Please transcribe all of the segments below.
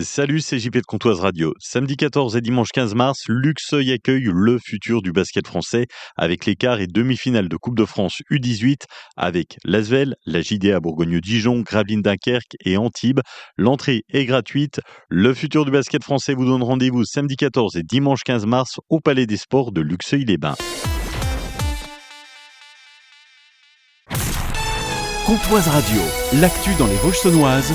Salut, c'est JP de Comtoise Radio. Samedi 14 et dimanche 15 mars, Luxeuil accueille le futur du basket français avec les quarts et demi-finales de Coupe de France U18 avec l'Asvel, la JDA Bourgogne-Dijon, Gravelines Dunkerque et Antibes. L'entrée est gratuite. Le futur du basket français vous donne rendez-vous samedi 14 et dimanche 15 mars au Palais des Sports de Luxeuil-les-Bains. Comtoise Radio, l'actu dans les Vosges saunoises,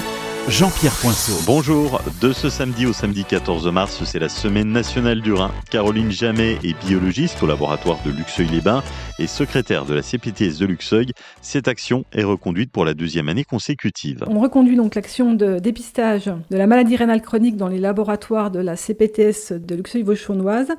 Jean-Pierre Poinceau. Bonjour, de ce samedi au samedi 14 mars, c'est la Semaine nationale du Rhin. Caroline Jamet est biologiste au laboratoire de Luxeuil-les-Bains et secrétaire de la CPTS de Luxeuil. Cette action est reconduite pour la deuxième année consécutive. On reconduit donc l'action de dépistage de la maladie rénale chronique dans les laboratoires de la CPTS de Luxeuil-Vosges saunoise.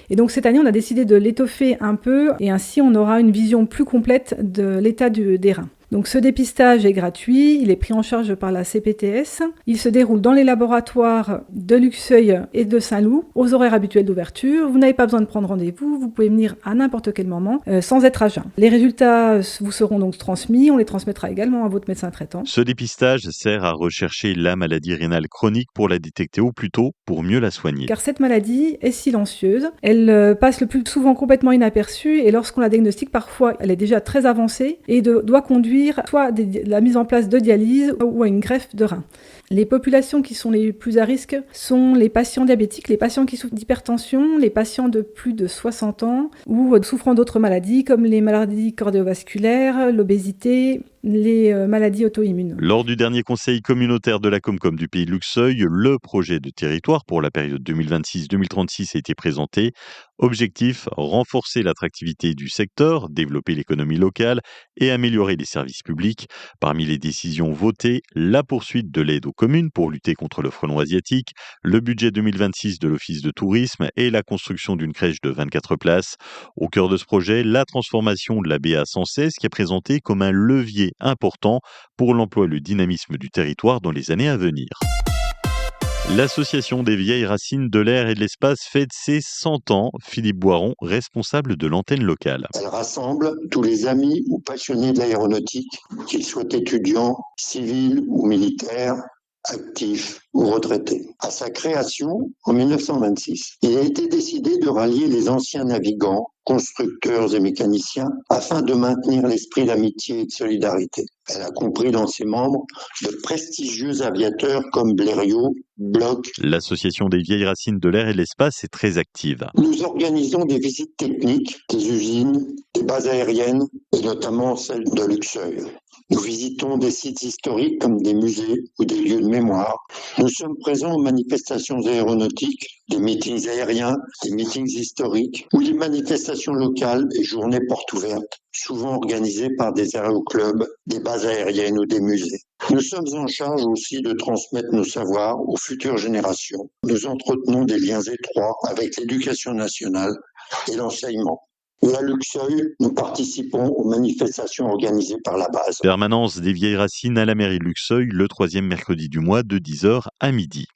Et donc cette année, on a décidé de l'étoffer un peu et ainsi on aura une vision plus complète de l'état des reins. Donc ce dépistage est gratuit, il est pris en charge par la CPTS. Il se déroule dans les laboratoires de Luxeuil et de Saint-Loup, aux horaires habituels d'ouverture. Vous n'avez pas besoin de prendre rendez-vous, vous pouvez venir à n'importe quel moment, sans être à jeun. Les résultats vous seront donc transmis, on les transmettra également à votre médecin traitant. Ce dépistage sert à rechercher la maladie rénale chronique pour la détecter au plus tôt, pour mieux la soigner. Car cette maladie est silencieuse, elle passe le plus souvent complètement inaperçue et lorsqu'on la diagnostique, parfois elle est déjà très avancée et doit conduire soit à la mise en place de dialyse ou à une greffe de rein. Les populations qui sont les plus à risque sont les patients diabétiques, les patients qui souffrent d'hypertension, les patients de plus de 60 ans ou souffrant d'autres maladies comme les maladies cardiovasculaires, l'obésité, les maladies auto-immunes. Lors du dernier conseil communautaire de la Comcom du pays de Luxeuil, le projet de territoire pour la période 2026-2036 a été présenté. Objectif, renforcer l'attractivité du secteur, développer l'économie locale et améliorer les services publics. Parmi les décisions votées, la poursuite de l'aide aux communes pour lutter contre le frelon asiatique, le budget 2026 de l'Office de tourisme et la construction d'une crèche de 24 places. Au cœur de ce projet, la transformation de la BA 116 qui est présentée comme un levier important pour l'emploi et le dynamisme du territoire dans les années à venir. L'Association des vieilles racines de l'air et de l'espace fête ses 100 ans. Philippe Boiron, responsable de l'antenne locale. Elle rassemble tous les amis ou passionnés de l'aéronautique, qu'ils soient étudiants, civils ou militaires, actifs ou retraités. À sa création, en 1926, il a été décidé de rallier les anciens navigants, constructeurs et mécaniciens afin de maintenir l'esprit d'amitié et de solidarité. Elle a compris dans ses membres de prestigieux aviateurs comme Blériot, Bloch. L'Association des vieilles racines de l'air et de l'espace est très active. Nous organisons des visites techniques des usines, des bases aériennes et notamment celle de Luxeuil. Nous visitons des sites historiques comme des musées ou des lieux de mémoire. Nous sommes présents aux manifestations aéronautiques, des meetings aériens, des meetings historiques ou des manifestations locales et journées portes ouvertes, souvent organisées par des aéroclubs, des bases aériennes ou des musées. Nous sommes en charge aussi de transmettre nos savoirs aux futures générations. Nous entretenons des liens étroits avec l'éducation nationale et l'enseignement. Et à Luxeuil, nous participons aux manifestations organisées par la base. Permanence des vieilles racines à la mairie de Luxeuil, le 3e mercredi du mois de 10h à midi.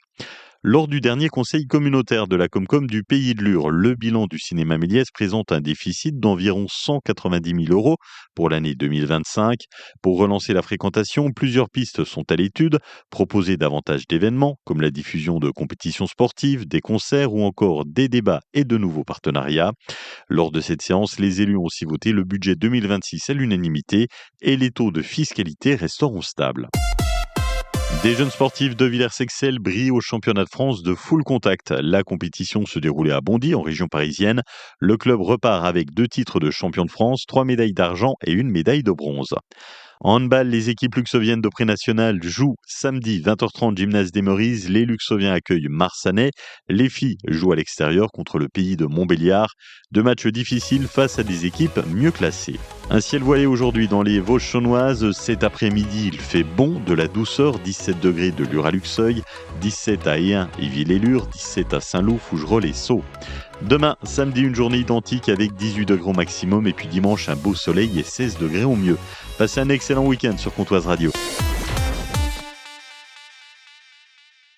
Lors du dernier conseil communautaire de la Comcom du Pays de Lure, le bilan du cinéma Méliès présente un déficit d'environ 190 000 € pour l'année 2025. Pour relancer la fréquentation, plusieurs pistes sont à l'étude. Proposer davantage d'événements, comme la diffusion de compétitions sportives, des concerts ou encore des débats et de nouveaux partenariats. Lors de cette séance, les élus ont aussi voté le budget 2026 à l'unanimité et les taux de fiscalité resteront stables. Des jeunes sportifs de Villers-Sexcel brillent au championnat de France de full contact. La compétition se déroulait à Bondy, en région parisienne. Le club repart avec 2 titres de champion de France, 3 médailles d'argent et 1 médaille de bronze. En handball, les équipes luxeuviennes de pré-national jouent samedi 20h30 Gymnase des Meurises. Les luxeuviens accueillent Marsanais. Les filles jouent à l'extérieur contre le pays de Montbéliard. 2 matchs difficiles face à des équipes mieux classées. Un ciel voilé aujourd'hui dans les Vosges saunoises. Cet après-midi, il fait bon, de la douceur, 17 degrés de Lure à Luxeuil, 17 à Éhain et Villers-Lure, 17 à Saint-Loup, Fougerolles et Sceaux. Demain, samedi, une journée identique avec 18 degrés au maximum et puis dimanche, un beau soleil et 16 degrés au mieux. Passez un excellent week-end sur Comtoise Radio.